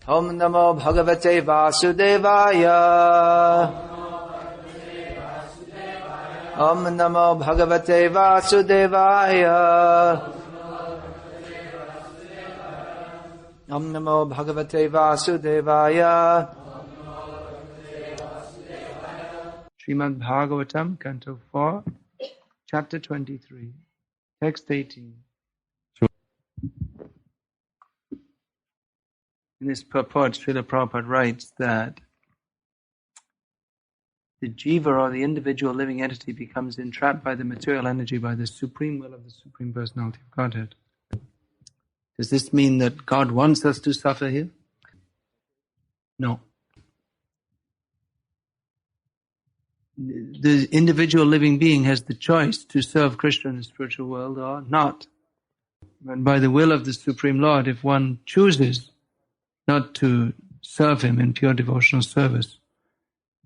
Om Namo Bhagavate Vasudevaya. Om Namo Bhagavate Vasudevaya. Om Namo Bhagavate Vasudevaya. Srimad Bhagavatam, Canto 4, Chapter 23, Text 18. In this purport, Srila Prabhupada writes that the jiva or the individual living entity becomes entrapped by the material energy by the supreme will of the Supreme Personality of Godhead. Does this mean that God wants us to suffer here? No. The individual living being has the choice to serve Krishna in the spiritual world or not. And by the will of the Supreme Lord, if one chooses not to serve him in pure devotional service,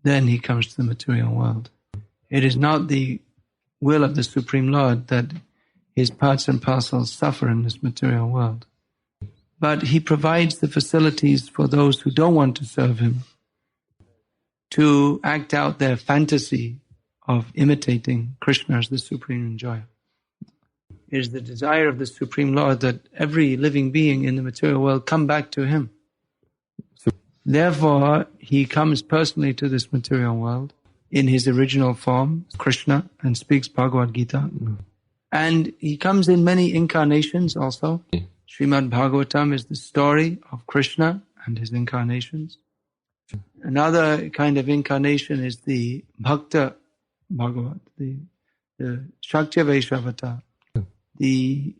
then he comes to the material world. It is not the will of the Supreme Lord that his parts and parcels suffer in this material world. But he provides the facilities for those who don't want to serve him to act out their fantasy of imitating Krishna as the Supreme Enjoyer. It is the desire of the Supreme Lord that every living being in the material world come back to him. Therefore, he comes personally to this material world in his original form, Krishna, and speaks Bhagavad-gita. And he comes in many incarnations also. Srimad Bhagavatam is the story of Krishna and his incarnations. Another kind of incarnation is the Bhakta Bhagavat, the Shakya Vaishnavata, the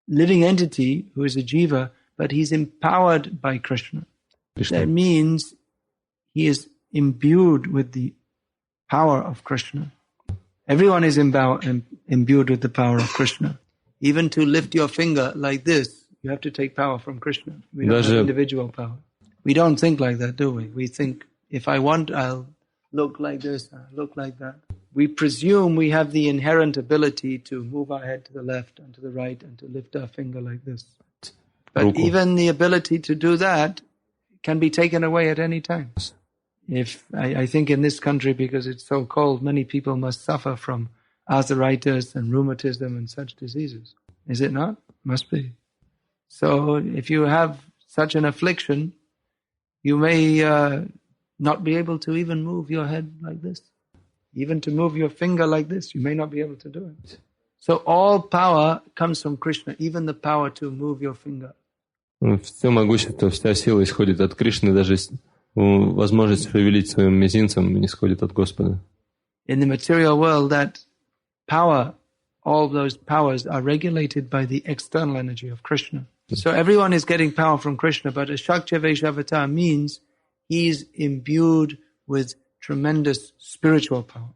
living entity who is a jiva, but he's empowered by Krishna. That means he is imbued with the power of Krishna. Everyone is imbued with the power of Krishna. Even to lift your finger like this, you have to take power from Krishna. We don't have individual power. We don't think like that, do we? We think, if I want, I'll look like this, I'll look like that. We presume we have the inherent ability to move our head to the left and to the right and to lift our finger like this. But even the ability to do that can be taken away at any time. I think in this country, because it's so cold, many people must suffer from arthritis and rheumatism and such diseases. Is it not? Must be. So if you have such an affliction, you may not be able to even move your head like this. Even to move your finger like this, you may not be able to do it. So all power comes from Krishna, even the power to move your finger. Все могущество, вся сила исходит от Кришны, даже возможность шевелить своим мизинцем исходит от Господа. In the material world, that power, all those powers are regulated by the external energy of Krishna. So everyone is getting power from Krishna, but a Shakya Vaishnavata means he's imbued with tremendous spiritual power.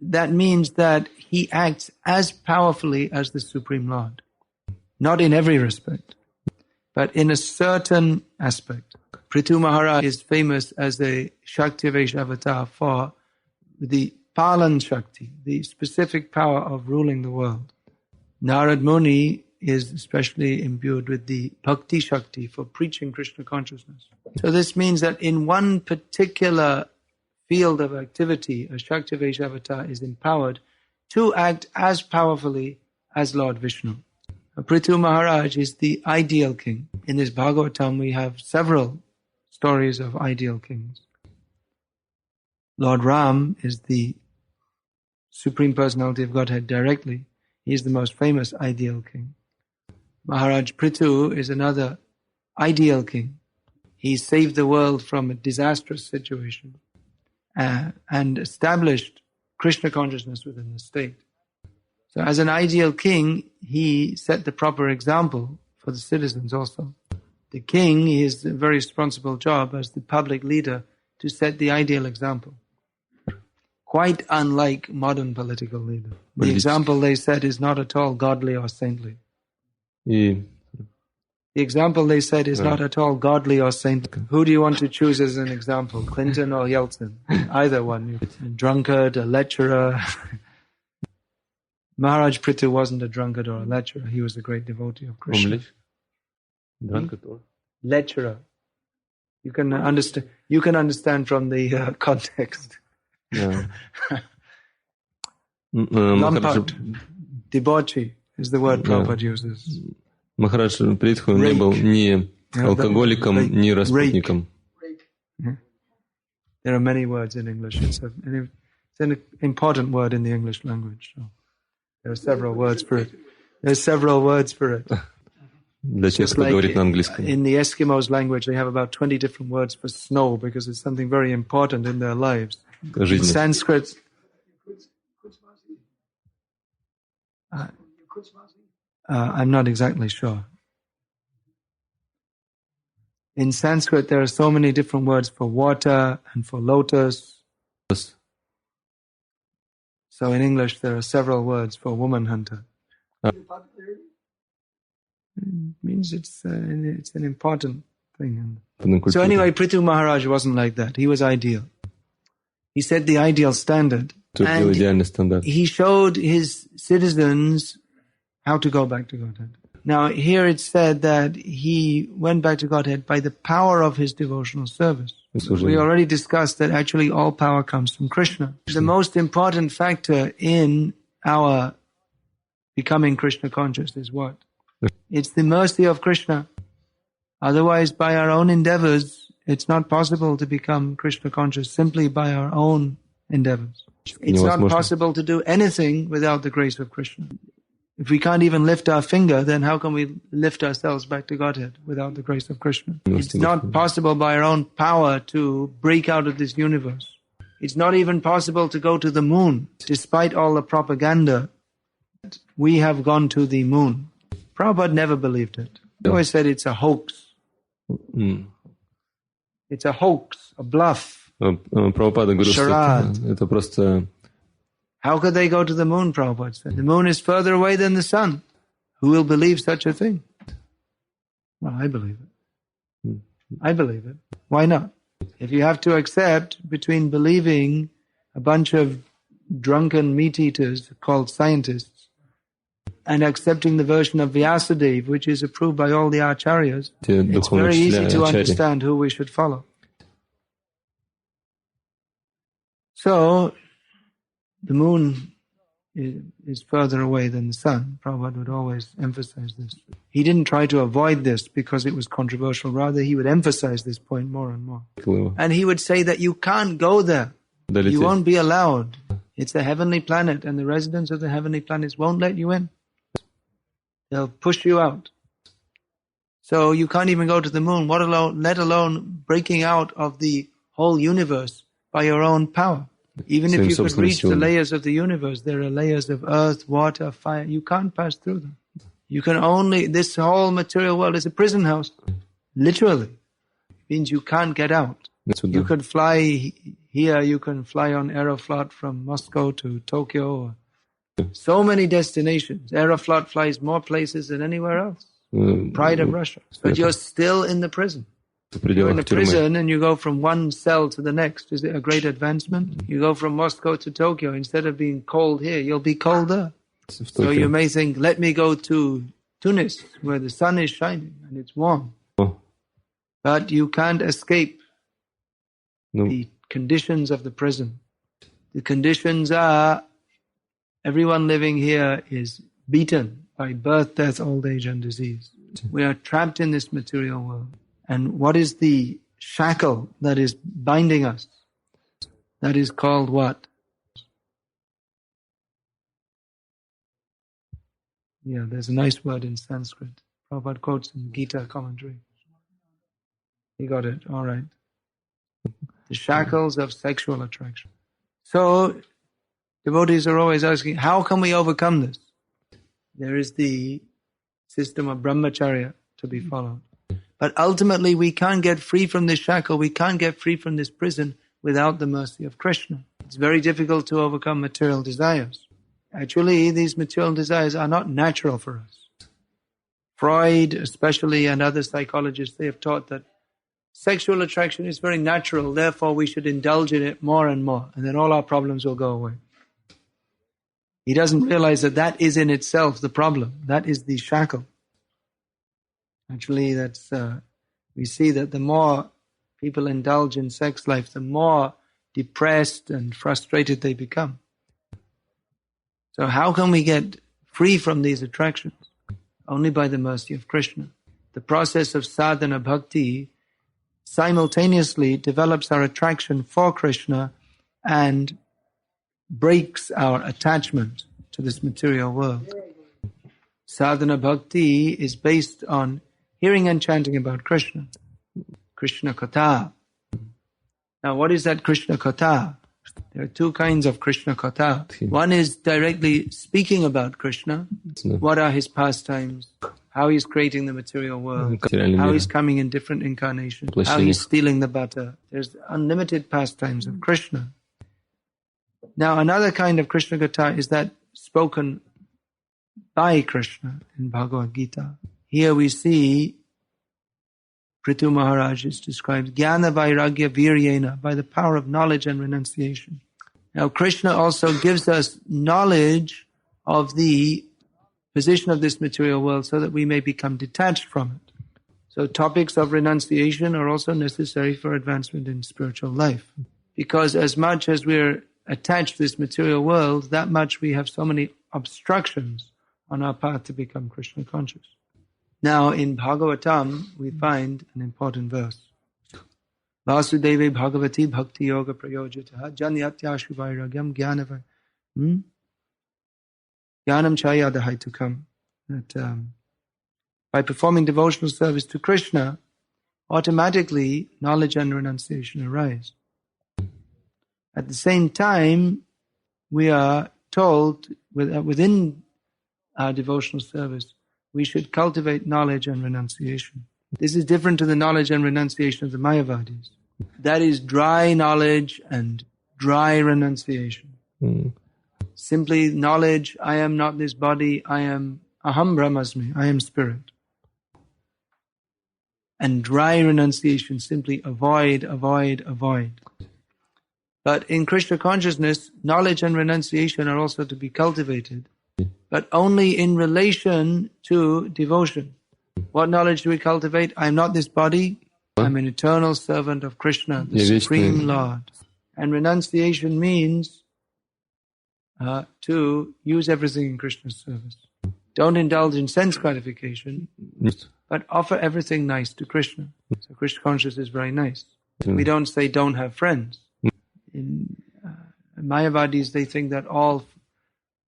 That means that he acts as powerfully as the Supreme Lord. Not in every respect, but in a certain aspect. Prithu Maharaj is famous as a Shakti Vaishnavata for the Palan Shakti, the specific power of ruling the world. Narad Muni is especially imbued with the Bhakti Shakti for preaching Krishna consciousness. So this means that in one particular field of activity, a Shakti Vaishnavata is empowered to act as powerfully as Lord Vishnu. Prithu Maharaj is the ideal king. In this Bhagavatam, we have several stories of ideal kings. Lord Ram is the Supreme Personality of Godhead directly. He is the most famous ideal king. Maharaj Prithu is another ideal king. He saved the world from a disastrous situation and established Krishna consciousness within the state. So as an ideal king, he set the proper example for the citizens also. The king is a very responsible job as the public leader to set the ideal example. Quite unlike modern political leaders. The example they set is not at all godly or saintly. The example they set is not at all godly or saintly. Who do you want to choose as an example? Clinton or Yeltsin? Either one. A drunkard, a lecturer. Maharaj Prithu wasn't a drunkard or a lecturer. He was a great devotee of Krishna. Drunkard or? lecturer. You can understand from the context. Да. Lampat, debauchee is the word Prabhupada uses. Махарадж Притху не был ни алкоголиком, ни распутником. There are many words in English. It's an important word in the English language. So there are several words for it. Для тех, кто говорит на английском. In the Eskimos' language, they have about 20 different words for snow because it's something very important in their lives. In Sanskrit, I'm not exactly sure. In Sanskrit, there are so many different words for water and for lotus. So in English, there are several words for woman hunter. It means it's an important thing. So anyway, Prithu Maharaj wasn't like that. He was ideal. He set the ideal standard. And he showed his citizens how to go back to Godhead. Now, here it's said that he went back to Godhead by the power of his devotional service. We already discussed that actually all power comes from Krishna. The most important factor in our becoming Krishna conscious is what? It's the mercy of Krishna. Otherwise, by our own endeavors, it's not possible to become Krishna conscious simply by our own endeavors. It's not possible to do anything without the grace of Krishna. If we can't even lift our finger, then how can we lift ourselves back to Godhead without the grace of Krishna? It's not possible by our own power to break out of this universe. It's not even possible to go to the moon. Despite all the propaganda, we have gone to the moon. Prabhupada never believed it. He always said it's a hoax. It's a hoax, a bluff. Prabhupada говорил, что это просто... How could they go to the moon, Prabhupada said? The moon is further away than the sun. Who will believe such a thing? Well, I believe it. I believe it. Why not? If you have to accept between believing a bunch of drunken meat-eaters called scientists and accepting the version of Vyasadeva, which is approved by all the acharyas, it's very easy to understand who we should follow. So, the moon is further away than the sun. Prabhupada would always emphasize this. He didn't try to avoid this because it was controversial. Rather, he would emphasize this point more and more. And he would say that you can't go there. You won't be allowed. It's a heavenly planet, and the residents of the heavenly planets won't let you in. They'll push you out. So you can't even go to the moon, let alone breaking out of the whole universe by your own power. Even if you could reach the layers of the universe, there are layers of earth, water, fire. You can't pass through them. You can only, this whole material world is a prison house. Literally. It means you can't get out. You could fly here, you can fly on Aeroflot from Moscow to Tokyo. So many destinations. Aeroflot flies more places than anywhere else. Pride of Russia. But you're still in the prison. You're in a prison and you go from one cell to the next. Is it a great advancement? You go from Moscow to Tokyo. Instead of being cold here, you'll be cold there. So you may think, let me go to Tunis, where the sun is shining and it's warm. But you can't escape the conditions of the prison. The conditions are, everyone living here is beaten by birth, death, old age, and disease. We are trapped in this material world. And what is the shackle that is binding us? That is called what? Yeah, there's a nice word in Sanskrit. Prabhupada quotes in Gita commentary. You got it, all right. The shackles of sexual attraction. So, devotees are always asking, how can we overcome this? There is the system of brahmacharya to be followed. But ultimately, we can't get free from this shackle, we can't get free from this prison without the mercy of Krishna. It's very difficult to overcome material desires. Actually, these material desires are not natural for us. Freud, especially, and other psychologists, they have taught that sexual attraction is very natural, therefore we should indulge in it more and more, and then all our problems will go away. He doesn't realize that that is in itself the problem. That is the shackle. Actually, that's we see that the more people indulge in sex life, the more depressed and frustrated they become. So how can we get free from these attractions? Only by the mercy of Krishna. The process of sadhana bhakti simultaneously develops our attraction for Krishna and breaks our attachment to this material world. Sadhana bhakti is based on hearing and chanting about Krishna. Krishna Katha. Now what is that Krishna Katha? There are two kinds of Krishna Katha. One is directly speaking about Krishna. What are his pastimes? How he's creating the material world. How he's coming in different incarnations. How he's stealing the butter. There's unlimited pastimes of Krishna. Now another kind of Krishna Katha is that spoken by Krishna in Bhagavad-gita. Here we see Prithu Maharaj is described Jnana Vairagya Viryena, by the power of knowledge and renunciation. Now Krishna also gives us knowledge of the position of this material world so that we may become detached from it. So topics of renunciation are also necessary for advancement in spiritual life. Because as much as we're attached to this material world, that much we have so many obstructions on our path to become Krishna conscious. Now in Bhagavatam, we find an important verse. Vasudeve Bhagavati Bhakti Yoga Prayojitaha Janyatyashu Vairagyam Jnanava Jnanam Chayadahai to come. That by performing devotional service to Krishna, automatically knowledge and renunciation arise. At the same time, we are told within our devotional service, we should cultivate knowledge and renunciation. This is different to the knowledge and renunciation of the Mayavadis. That is dry knowledge and dry renunciation. Simply knowledge, I am not this body, I am Aham Brahmasmi, I am spirit. And dry renunciation, simply avoid, avoid, avoid. But in Krishna consciousness, knowledge and renunciation are also to be cultivated, but only in relation to devotion. What knowledge do we cultivate? I am not this body, I am an eternal servant of Krishna, the Supreme Lord. And renunciation means to use everything in Krishna's service. Don't indulge in sense gratification, but offer everything nice to Krishna. So Krishna consciousness is very nice. We don't say don't have friends. In Mayavadis, they think that all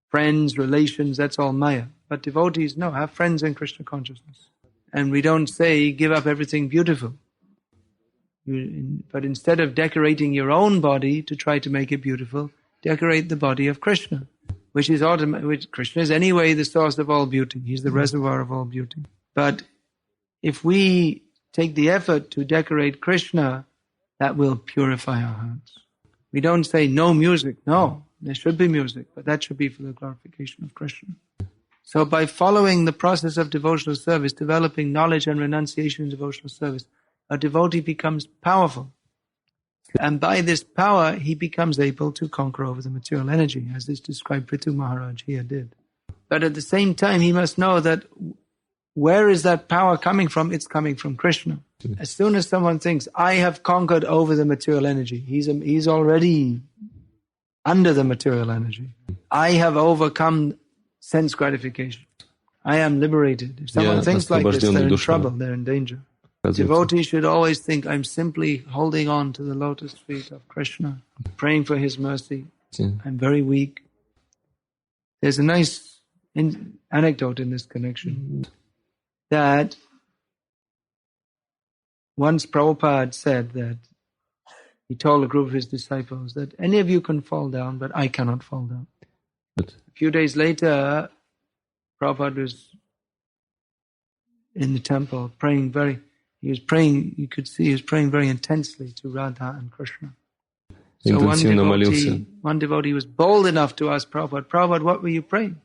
friends, relations, that's all Maya. But devotees, no, have friends in Krishna consciousness. And we don't say give up everything beautiful. But instead of decorating your own body to try to make it beautiful, decorate the body of Krishna, which Krishna is anyway the source of all beauty. He's the reservoir of all beauty. But if we take the effort to decorate Krishna, that will purify our hearts. We don't say no music. No, there should be music, but that should be for the glorification of Krishna. So by following the process of devotional service, developing knowledge and renunciation in devotional service, a devotee becomes powerful. And by this power, he becomes able to conquer over the material energy, as is described Prithu Maharaj here did. But at the same time, he must know that where is that power coming from? It's coming from Krishna. As soon as someone thinks, I have conquered over the material energy, he's already under the material energy. I have overcome sense gratification. I am liberated. If someone thinks like this, they're in trouble, they're in danger. Devotees should always think, I'm simply holding on to the lotus feet of Krishna, praying for his mercy. I'm very weak. There's a nice anecdote in this connection that once Prabhupada said that he told a group of his disciples that any of you can fall down, but I cannot fall down. A few days later, Prabhupada was in the temple you could see he was praying very intensely to Radha and Krishna. So one devotee was bold enough to ask Prabhupada, what were you praying?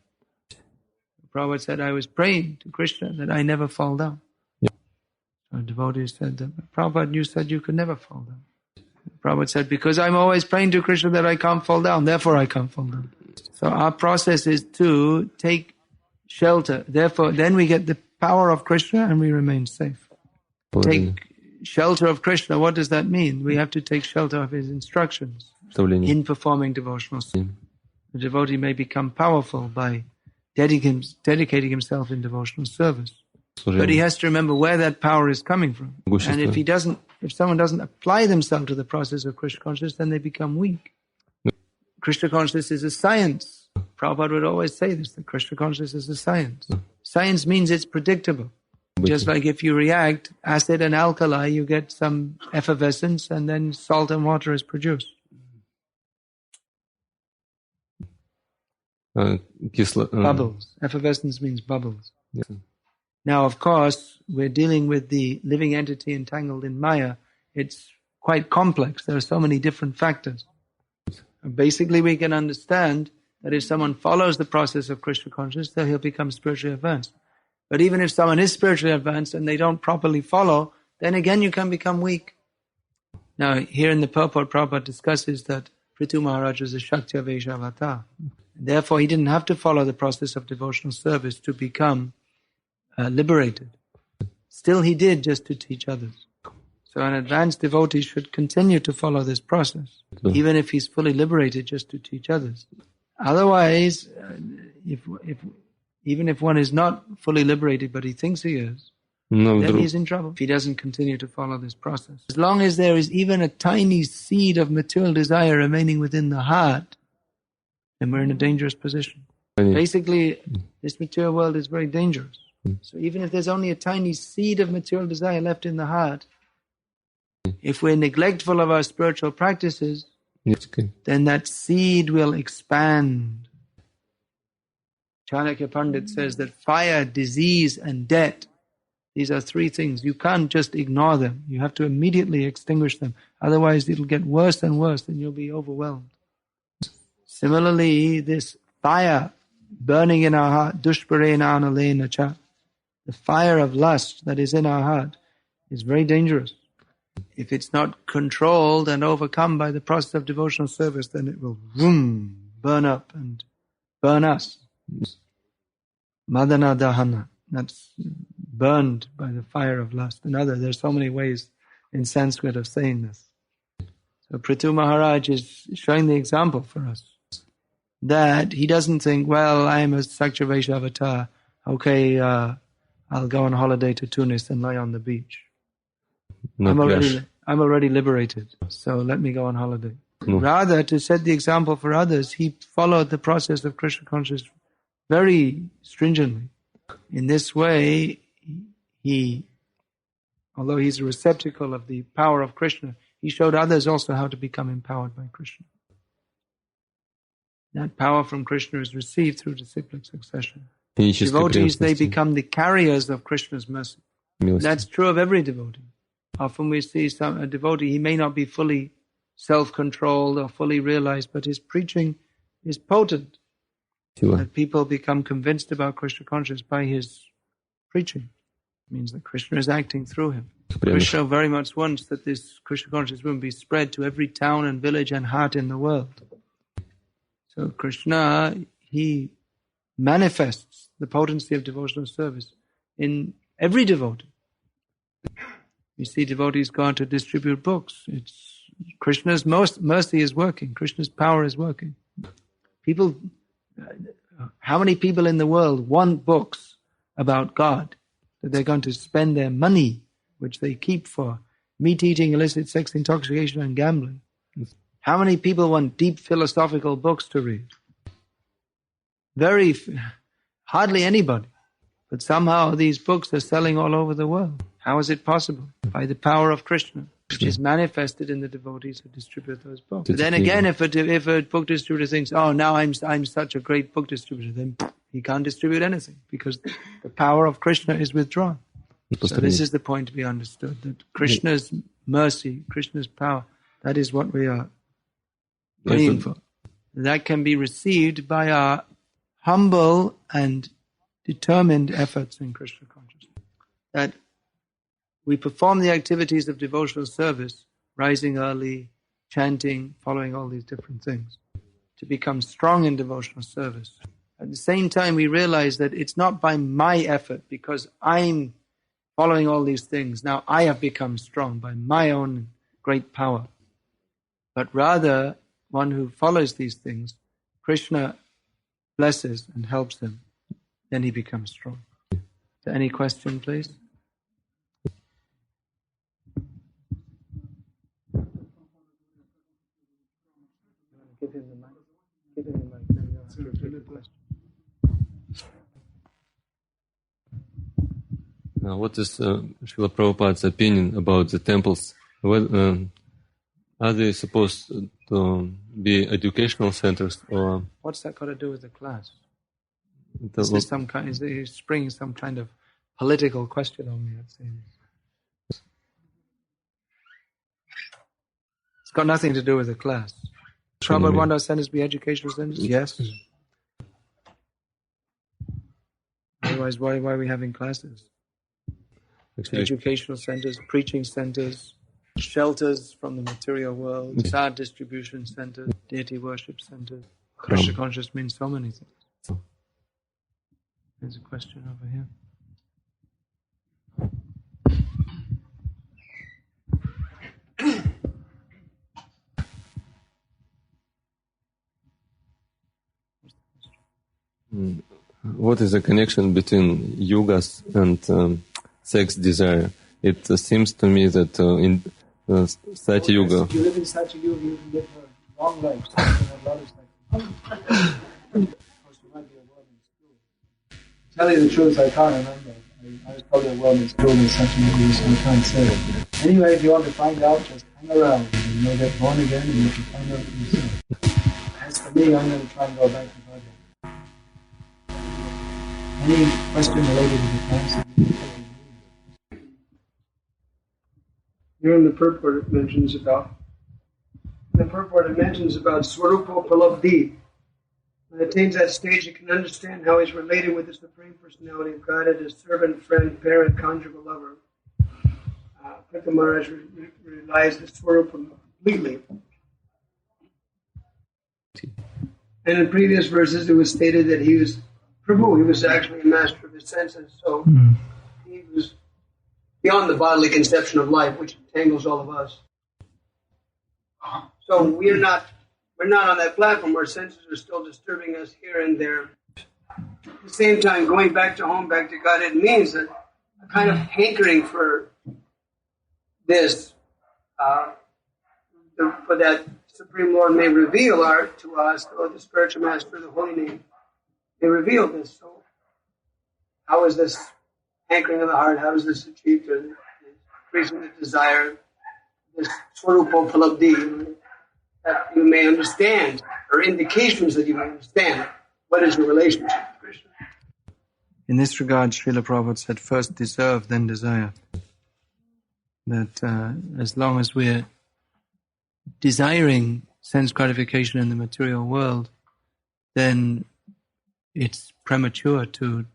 Prabhupada said, I was praying to Krishna that I never fall down. So a devotee said, Prabhupada, you said you could never fall down. Prabhupada said, because I'm always praying to Krishna that I can't fall down, therefore I can't fall down. So our process is to take shelter. Therefore, then we get the power of Krishna and we remain safe. Take shelter of Krishna, what does that mean? We have to take shelter of his instructions in performing devotional service. The devotee may become powerful by dedicating himself in devotional service. But he has to remember where that power is coming from. And if someone doesn't apply themselves to the process of Krishna consciousness, then they become weak. Krishna consciousness is a science. Prabhupada would always say this, that Krishna consciousness is a science. Science means it's predictable. Just like if you react acid and alkali, you get some effervescence and then salt and water is produced. Bubbles. Effervescence means bubbles. Yeah. Now, of course, we're dealing with the living entity entangled in Maya. It's quite complex. There are so many different factors. Basically, we can understand that if someone follows the process of Krishna consciousness, then he'll become spiritually advanced. But even if someone is spiritually advanced and they don't properly follow, then again you can become weak. Now, here in the purport, Prabhupada discusses that Prithu Maharaj was a Shakya Vaishyavatar. Therefore, he didn't have to follow the process of devotional service to become liberated. Still, he did just to teach others. So an advanced devotee should continue to follow this process, even if he's fully liberated, just to teach others. Otherwise, even if one is not fully liberated, but he thinks he is, then he's in trouble if he doesn't continue to follow this process. As long as there is even a tiny seed of material desire remaining within the heart, then we're in a dangerous position. Basically, this material world is very dangerous. So even if there's only a tiny seed of material desire left in the heart, if we're neglectful of our spiritual practices, then that seed will expand. Chanakya Pandit says that fire, disease, and debt, these are three things. You can't just ignore them. You have to immediately extinguish them. Otherwise, it'll get worse and worse, and you'll be overwhelmed. Similarly, this fire burning in our heart, dushparena analena cha, the fire of lust that is in our heart is very dangerous. If it's not controlled and overcome by the process of devotional service, then it will burn up and burn us. Madana dahana, that's burned by the fire of lust. There's so many ways in Sanskrit of saying this. So Prithu Maharaj is showing the example for us that he doesn't think, well, I'm a Sakya Vaishyavatar, okay, I'll go on holiday to Tunis and lie on the beach. I'm already liberated, so let me go on holiday. Rather, to set the example for others, he followed the process of Krishna consciousness very stringently. In this way, although he's a receptacle of the power of Krishna, he showed others also how to become empowered by Krishna. That power from Krishna is received through disciplic succession. Devotees, they become the carriers of Krishna's mercy. That's true of every devotee. Often we see a devotee, he may not be fully self-controlled or fully realized, but his preaching is potent. That people become convinced about Krishna consciousness by his preaching. It means that Krishna is acting through him. Krishna very much wants that this Krishna consciousness will be spread to every town and village and heart in the world. So Krishna, he manifests the potency of devotional service in every devotee. You see devotees go out to distribute books. It's Krishna's mercy is working. Krishna's power is working. How many people in the world want books about God that they're going to spend their money, which they keep for meat eating, illicit sex, intoxication, and gambling? How many people want deep philosophical books to read? Hardly anybody. But somehow these books are selling all over the world. How is it possible? By the power of Krishna, which is manifested in the devotees who distribute those books. But then again, if a book distributor thinks, oh, now I'm such a great book distributor, then he can't distribute anything because the power of Krishna is withdrawn. So this is the point to be understood, that Krishna's mercy, Krishna's power, that is what we are praying for. That can be received by our humble and determined efforts in Krishna consciousness. That we perform the activities of devotional service, rising early, chanting, following all these different things, to become strong in devotional service. At the same time, we realize that it's not by my effort, because I'm following all these things, now I have become strong by my own great power. But rather, one who follows these things, Krishna blesses and helps him, then he becomes strong. So any question, please? Give him the mic. Give him the mic. Then you'll ask a question. What is Srila Prabhupada's opinion about the temples? Are they supposed to be educational centers, or what's that got to do with the class? Is this some kind? Is he springing some kind of political question on me? I'd say it's got nothing to do with the class. Prabhupada want our centers to be educational centers? Yes. Otherwise, why are we having classes? actually, Educational centers, preaching centers, shelters from the material world, sad distribution centers, deity worship centers. Krishna conscious means so many things. There's a question over here. what is the connection between yugas and sex desire? It seems to me that in Satya Yuga, If you live in Satya Yuga, you can live a long life. So you can have a lot of sex. You might be a woman school. Tell you the truth, I can't remember. I was probably a woman school in Satya Yuga, so I can't say it. Anyway, if you want to find out, just hang around. And you'll get born again and you can find out for yourself. As for me, I'm going to try and go back to Bhagavad. Any question related to the class? Here in the purport it mentions about Swarupa Palabdhi. When it attains that stage, he can understand how he's related with the Supreme Personality of Godhead as servant, friend, parent, conjugal lover. Pritha Maharaj realized the Swarupa completely. And in previous verses it was stated that he was Prabhu, he was actually a master of his senses, so he was beyond the bodily conception of life, which entangles all of us. So we're not on that platform where senses are still disturbing us here and there. At the same time, going back to home, back to God, it means that a kind of hankering for this, for that Supreme Lord may reveal to us, or the spiritual master of the holy name may reveal this. So how is this hankering of the heart, how is this achieved? Increasing the desire, this Swarupa Palabdhi, that you may understand, or indications that you may understand, what is your relationship with Krishna. In this regard, Srila Prabhupada said, first deserve, then desire. That as long as we're desiring sense gratification in the material world, then it's premature to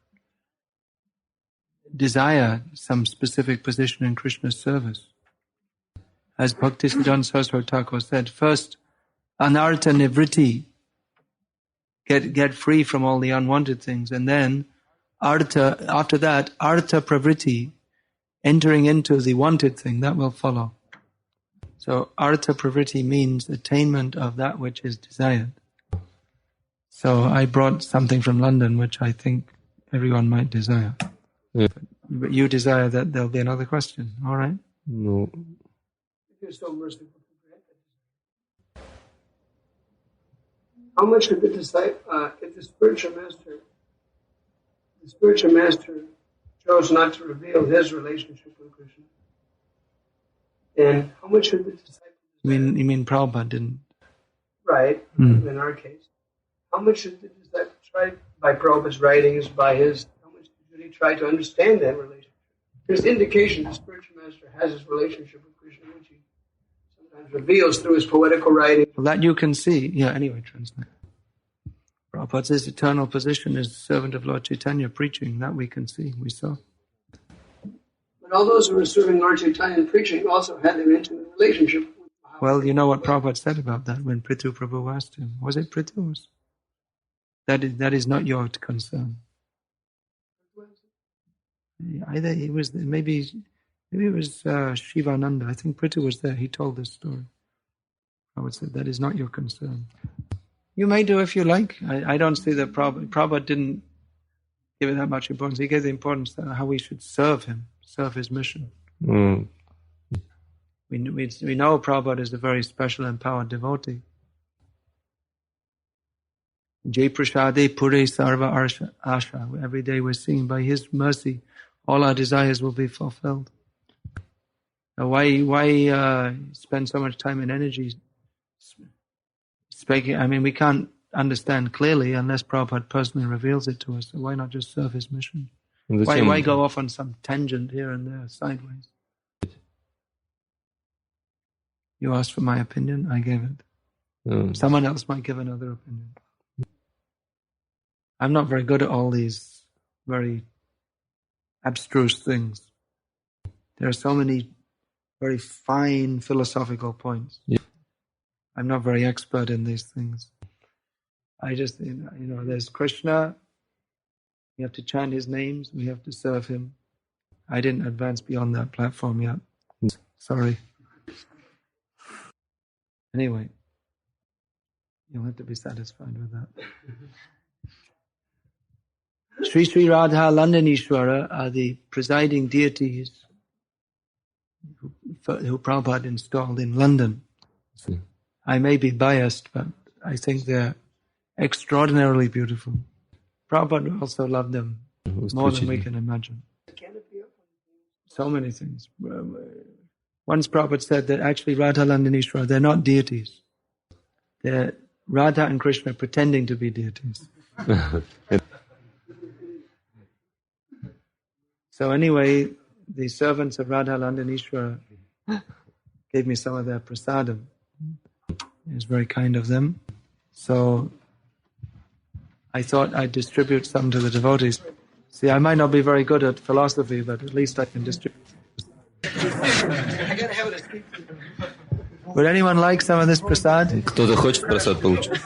desire some specific position in Krishna's service. As Bhaktisiddhanta Saraswati Thakur said, first anartha nivritti, get free from all the unwanted things, and then after that artha pravritti, entering into the wanted thing, that will follow. So artha pravritti means attainment of that which is desired. So I brought something from London which I think everyone might desire. Yeah. But you desire that there'll be another question, all right? No. You're so merciful to grant that. How much should the disciple, if the spiritual master chose not to reveal his relationship with Krishna, then how much should the disciple desire? You mean Prabhupada didn't? Right, in our case. How much should the disciple try, by Prabhupada's writings, how much should he try to understand that relationship? There's indication the spiritual master has his relationship with Krishna, which he sometimes reveals through his poetical writing. Well, that you can see. Yeah, anyway, translate. Prabhupada says eternal position is servant of Lord Chaitanya preaching. That we can see, we saw. But all those who were serving Lord Chaitanya and preaching also had their intimate relationship with Mahaprabhu. Well, you know what Prabhupada said about that when Prithu Prabhu asked him. Was it Prithu? That is not your concern. Either he was, maybe it was Shivananda. I think Prithu was there. He told this story. I would say that is not your concern. You may do if you like. I don't see that Prabhupada didn't give it that much importance. He gave the importance to how we should serve him, serve his mission. Ну, We know Prabhupada is a very special empowered devotee. Jai Prasade Pure Sarva Asha. Every day we're singing, by his mercy, all our desires will be fulfilled. Now why spend so much time and energy speaking? I mean, we can't understand clearly unless Prabhupada personally reveals it to us. So why not just serve his mission? Why go off on some tangent here and there, sideways? You asked for my opinion, I gave it. Someone else might give another opinion. I'm not very good at all these very abstruse things. There are so many very fine philosophical points. Yeah. I'm not very expert in these things. I just, there's Krishna. We have to chant his names. We have to serve him. I didn't advance beyond that platform yet. Sorry. Anyway, you'll have to be satisfied with that. Sri Sri Radha Landanishwara are the presiding deities who Prabhupada installed in London. I may be biased, but I think they're extraordinarily beautiful. Prabhupada also loved them more than we can imagine. So many things. Once Prabhupada said that actually Radha Landanishwara, they're not deities. They're Radha and Krishna pretending to be deities. So anyway, the servants of Radha Landanishwara gave me some of their prasadam. It was very kind of them. So I thought I'd distribute some to the devotees. See, I might not be very good at philosophy, but at least I can distribute. Would anyone like some of this prasad? Кто захочет просад получить?